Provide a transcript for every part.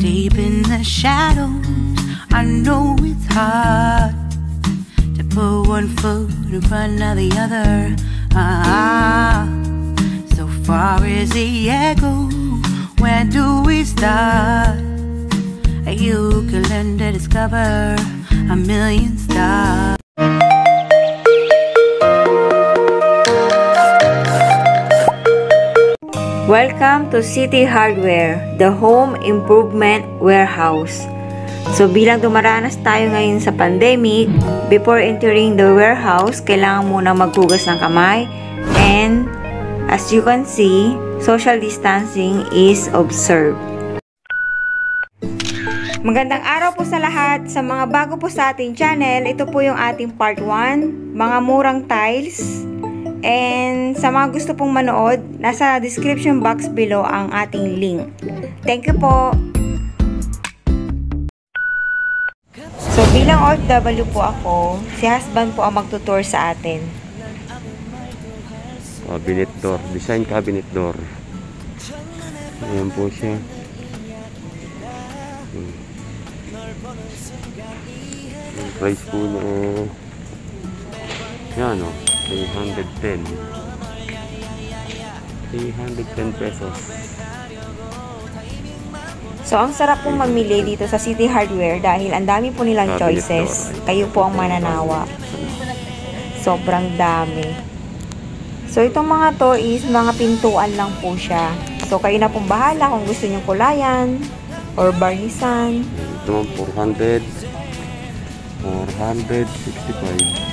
Deep in the shadows, I know it's hard to put one foot in front of the other. So far as the echo, where do we start? You can learn to discover a million stars. Welcome to City Hardware, the home improvement warehouse. So bilang dumaranas tayo ngayon sa pandemic, before entering the warehouse, kailangan muna maghugas ng kamay. And as you can see, social distancing is observed. Magandang araw po sa lahat. Sa mga bago po sa ating channel, ito po yung ating part 1, mga murang tiles. And sa mga gusto pong manood, nasa description box below ang ating link. Thank you po. So bilang OFW po ako, si husband po ang magtutour sa atin. Cabinet door, design cabinet door. Ayan po siya. Yung price po na yan o, 310 pesos. So ang sarap pong mamili dito sa City Hardware dahil ang dami po nilang choices. Kayo po ang mananawa. Sobrang dami. So itong mga to is mga pintuan lang po siya. So kayo na pong bahala kung gusto nyo kulayan or barnisan. Ito ang 465.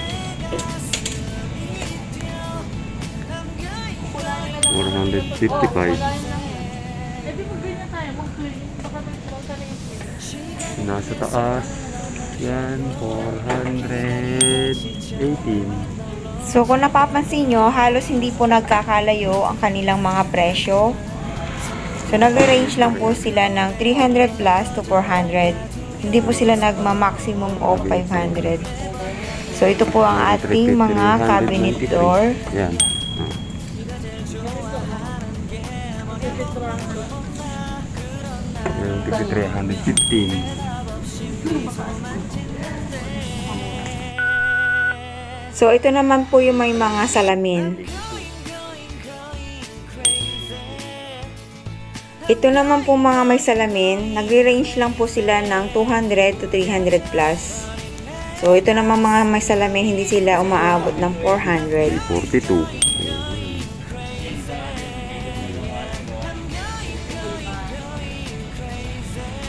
455. Nasa taas yan, 418. So kung napapansin nyo, halos hindi po nagkakalayo ang kanilang mga presyo. So nagre-range lang po sila ng 300 plus to 400. Hindi po sila nagma-maximum of 500. So ito po ang ating mga cabinet door. Yan. Yung 315. So ito naman po yung may mga salamin. Ito naman po mga may salamin, nagre-range lang po sila ng 200 to 300 plus. So ito naman mga may salamin, hindi sila umaabot ng 400. 42.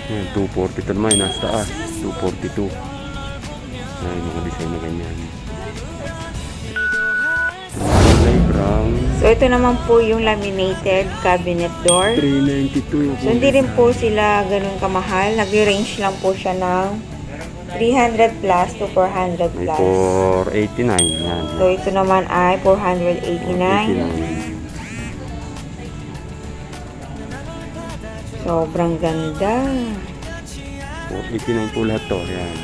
Yan, 240 ito naman, nasa taas, 242. Ay, mga design na ganyan. Kulay brown. So, ito naman po yung laminated cabinet door. 392. So, hindi rin po sila ganun kamahal. Nag-range lang po siya ng 300 plus to 400 plus. 489. Yan. So, ito naman ay 489. Sobrang ganda. 489 po lahat to. Yan.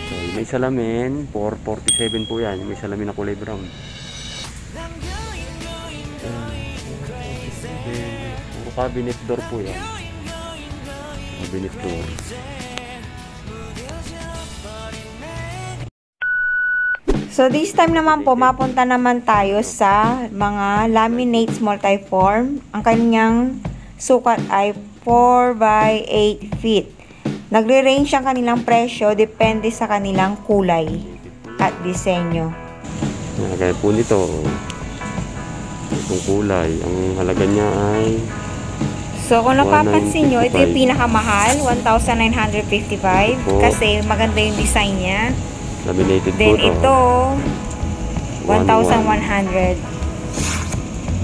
So, may salamin. 447 po yan. May salamin na kulay brown. Puro cabinet door po yan. Cabinet door. So, this time naman po, mapunta naman tayo sa mga laminates multiform. Ang kanyang sukat ay 4 by 8 feet. Nagre-range ang kanilang presyo depende sa kanilang kulay at disenyo. Kaya po nito, itong kulay, ang halaga niya ay so kung napapansin nyo, ito yung pinakamahal, 1,955 kasi maganda yung design niya. Laminated Then po ito 1,100.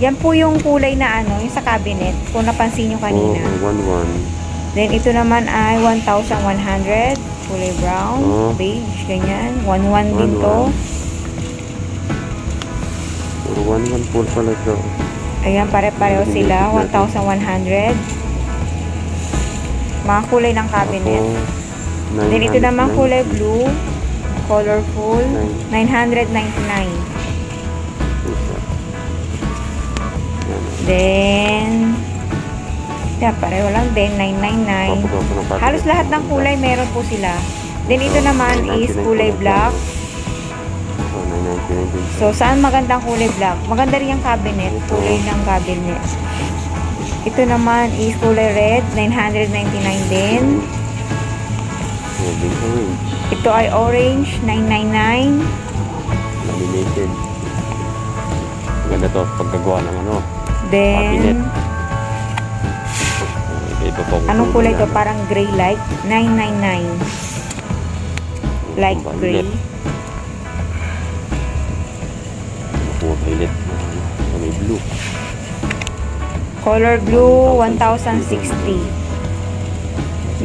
Yan po yung kulay na ano, yung sa cabinet, kung napansin nyo kanina. 1,1. Then, ito naman ay 1,100. Kulay brown, beige, ganyan. 1,1 din to. Puro 1,1 po pala ito. Ayan, pare-pareho sila. 1,100. Mga kulay ng cabinet. Then, ito naman kulay blue. Colorful. 999. Then, Yeah, pareho lang din, 999. Halos lahat ng kulay meron po sila. Then ito naman is kulay black. Oh, 999 din. So, saan magandang kulay black? Maganda rin yung cabinet, kulay ng cabinet. Ito naman is kulay red, 999 din. Din orange. Ito ay orange, 999. Laminated. Maganda to pagkagawa ng ano. Then, iba pa anong kulay to? Parang gray light, 999. Light gray. Nakuha violet. May blue. Color blue, 1,060.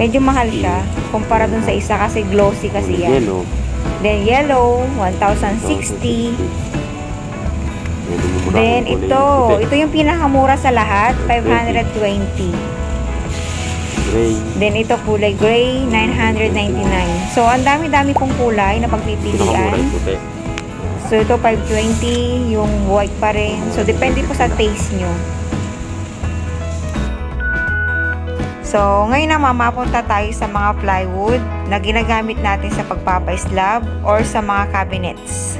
Medyo mahal siya kumpara dun sa isa kasi glossy kasi yan. Yellow. Then yellow, 1,060. Then ito yung pinakamura sa lahat, 520. Gray. Then ito kulay gray, 999. So ang dami-dami pong kulay na pagpipilian. So ito 520, yung white pa rin. So depende po sa taste nyo. So, ngayon na mapunta tayo sa mga plywood na ginagamit natin sa pagpapa-slab or sa mga cabinets.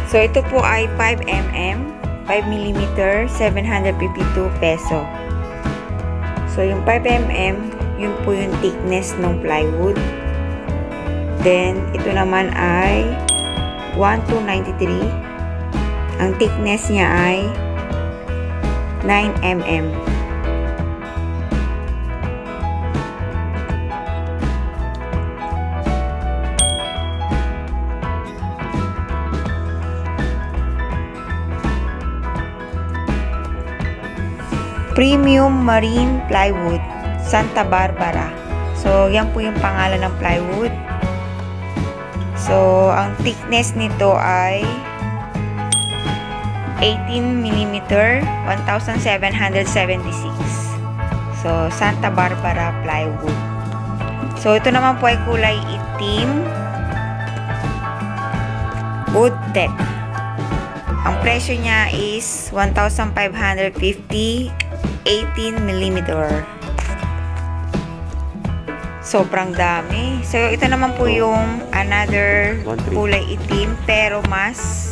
So, ito po ay 5mm, 5mm, 752 peso. So, yung 5mm, yun po yung thickness ng plywood. Then, ito naman ay 1293. Ang thickness niya ay 9mm. Premium Marine Plywood, Santa Barbara. So, yan po yung pangalan ng plywood. So, ang thickness nito ay 18mm, 1,776. So, Santa Barbara plywood. So, ito naman po ay kulay itim. Wood deck. Ang presyo niya is 1,550, 18mm. Sobrang dami. So, ito naman po yung another kulay itim pero mas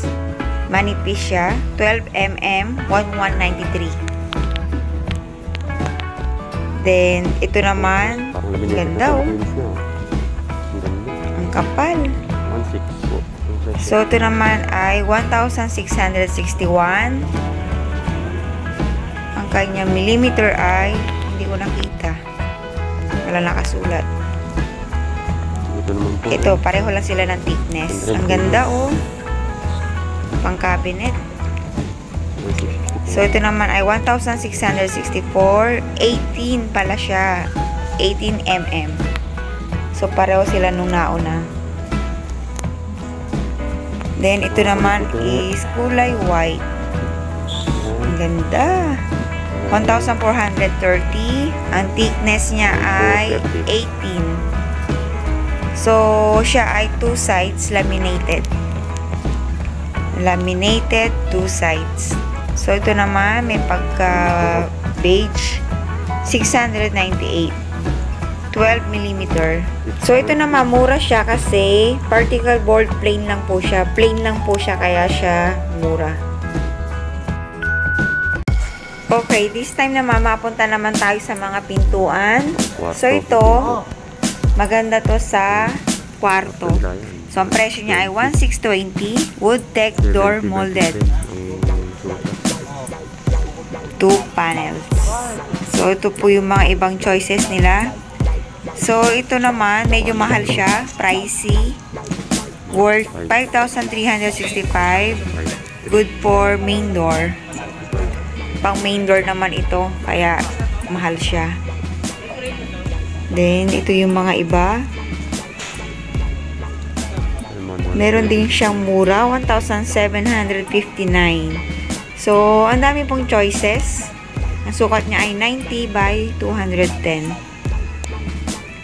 manipis siya, 12mm, 1193. Then, ito naman, ganda oh. Ang kapal. 1,600 po. So, ito naman ay 1,661. Ang kanyang millimeter ay, hindi ko nakita. Wala nakasulat. Ito naman po. Ito, pareho lang sila ng thickness. Ang ganda oh. Pang cabinet. So, ito naman ay 1,664. 18 pala siya. 18mm. So, pareho sila nung nauna. Then, ito naman is kulay white. Ang ganda. 1,430. Ang thickness niya ay 18. So, siya ay 2 sides laminated. Laminated 2 sides. So, ito naman may pagka beige, 698, 12mm. So, ito naman mura siya kasi particle board plain lang po siya. Plain lang po siya kaya siya mura. Okay, this time naman mapunta naman tayo sa mga pintuan. So, ito maganda to sa kwarto. So, ang presyo niya ay 1,620. Wood deck door molded. 2 panels. So, ito po yung mga ibang choices nila. So, ito naman, medyo mahal siya. Pricey. Worth 5,365. Good for main door. Pang main door naman ito. Kaya, mahal siya. Then, ito yung mga iba. Meron din siyang mura, 1,759. So, ang dami pong choices. Ang sukat niya ay 90 by 210.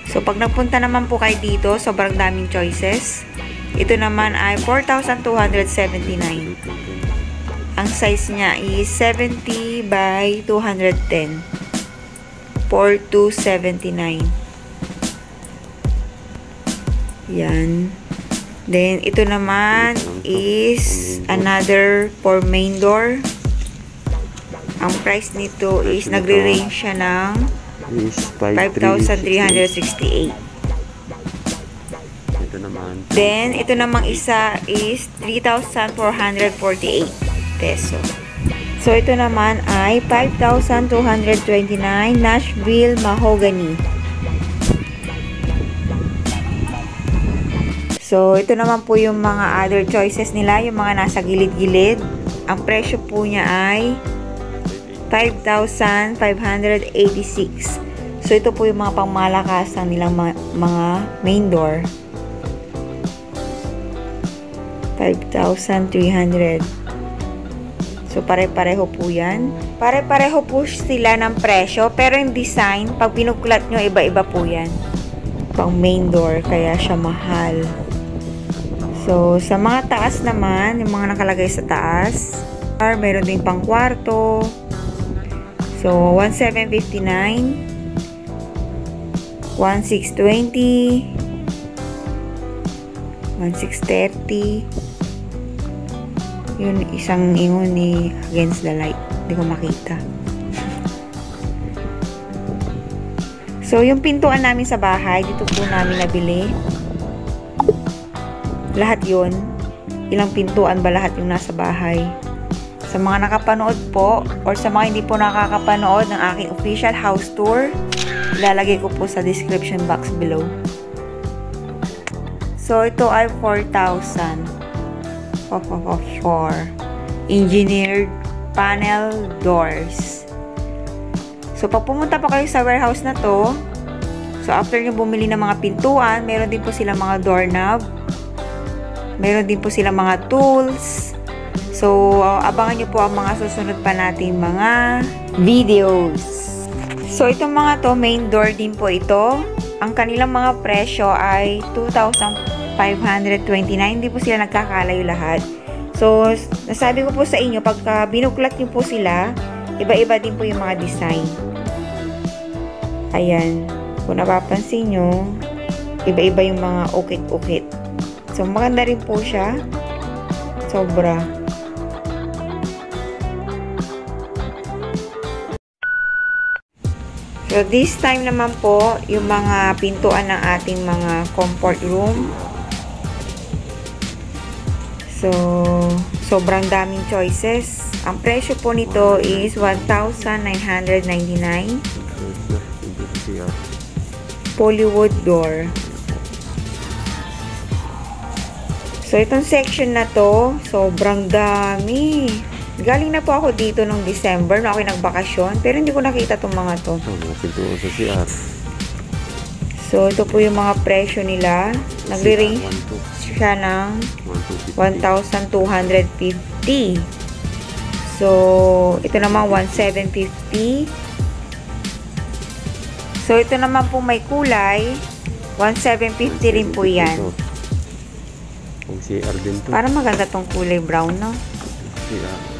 So, pag nagpunta naman po kayo dito, sobrang daming choices. Ito naman ay 4,279. Ang size niya is 70 by 210. 4279. Yan. Then, ito naman is another for main door. Ang price nito is nagre-range siya ng Is 5,368. Ito naman. Then, ito namang isa is 3,448 peso. So, ito naman ay 5,229 Nashville Mahogany. So, ito naman po yung mga other choices nila, yung mga nasa gilid-gilid. Ang presyo po niya ay 5,586. So, ito po yung mga pangmalakasan nilang mga main door. 5,300. So, pare-pareho po yan. Pare-pareho po sila ng presyo, pero yung design, pag binuklat nyo, iba-iba po yan. Pang main door, kaya siya mahal. So, sa mga taas naman, yung mga nakalagay sa taas, meron din pang kwarto. So, 1,759, 1,620, 1,630. Yun, isang ingon ni against the light. Hindi ko makita. So, yung pintuan namin sa bahay, dito po namin nabili. Lahat yun. Ilang pintuan ba lahat yung nasa bahay? Sa mga nakapanood po, or sa mga hindi po nakakapanood ng aking official house tour, ilalagay ko po sa description box below. So, ito ay 4,000. 4 engineered panel doors. So, pag pumunta pa kayo sa warehouse na to, so after nyo bumili ng mga pintuan, meron din po silang mga doorknob, meron din po silang mga tools. So, abangan nyo po ang mga susunod pa nating mga videos. So, itong mga to, main door din po ito. Ang kanilang mga presyo ay 2,529. Hindi po sila nagkakalayo lahat. So, nasabi ko po sa inyo, pagka binuklat nyo po sila, iba-iba din po yung mga design. Ayan. Kung napapansin nyo, iba-iba yung mga ukit-ukit. So, maganda rin po siya. Sobra. So, this time naman po, yung mga pintuan ng ating mga comfort room. So, sobrang daming choices. Ang presyo po nito is 1,999. Polywood door. So, itong section na to, sobrang dami. Galing na po ako dito nung December, no, ako nagbakasyon, pero hindi ko nakita itong mga to. Pintuan sa CR. So, ito po yung mga presyo nila. Nagre-range siya ng 1,250. So, ito naman 1,750. So, ito naman po may kulay. 1,750 rin po yan. Kung CR din to. Para maganda tong kulay brown, no? CR.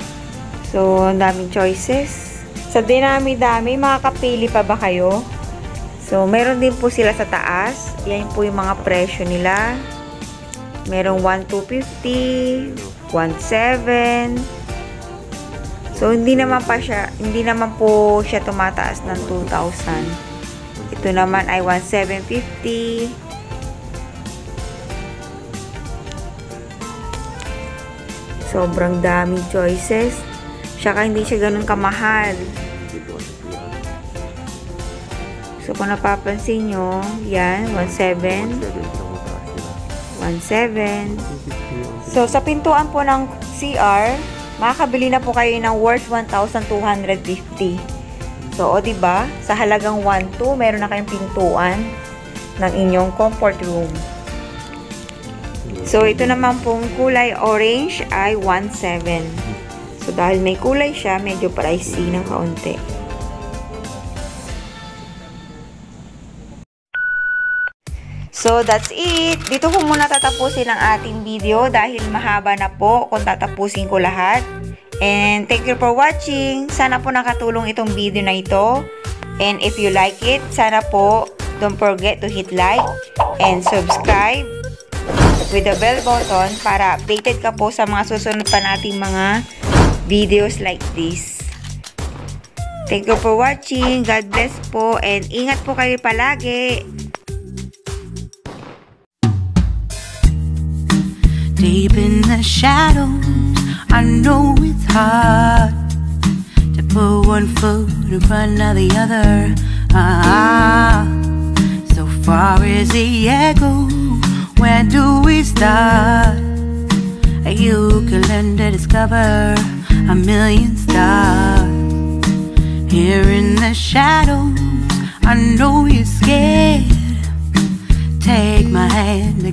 So, ang daming choices. Sa dinami-dami, makakapili pa ba kayo? So, meron din po sila sa taas. Yan po yung mga presyo nila. Merong 1,250, 1,700. So, hindi naman po siya tumataas ng 2,000. Ito naman ay 1,750. Sobrang daming choices. Tsaka hindi siya ganun kamahal. So, kung napapansin nyo, yan, 1,700. 1,700. So, sa pintuan po ng CR, makakabili na po kayo ng worth 1,250. So, o diba, sa halagang 1,200, meron na kayong pintuan ng inyong comfort room. So, ito naman pong kulay orange ay 1,700. So, dahil may kulay siya, medyo pricey ng kaunti. So, that's it. Dito ko muna tatapusin ang ating video dahil mahaba na po kung tatapusin ko lahat. And thank you for watching. Sana po nakatulong itong video na ito. And if you like it, sana po don't forget to hit like and subscribe with the bell button para updated ka po sa mga susunod pa nating mga videos like this. Thank you for watching. God bless po and ingat po kayo palagi. Deep in the shadows, I know it's hard to put one foot in front of the other. So far as the echo, where do we start? You can learn to discover a million stars. Here in the shadows, I know you're scared. Take my hand.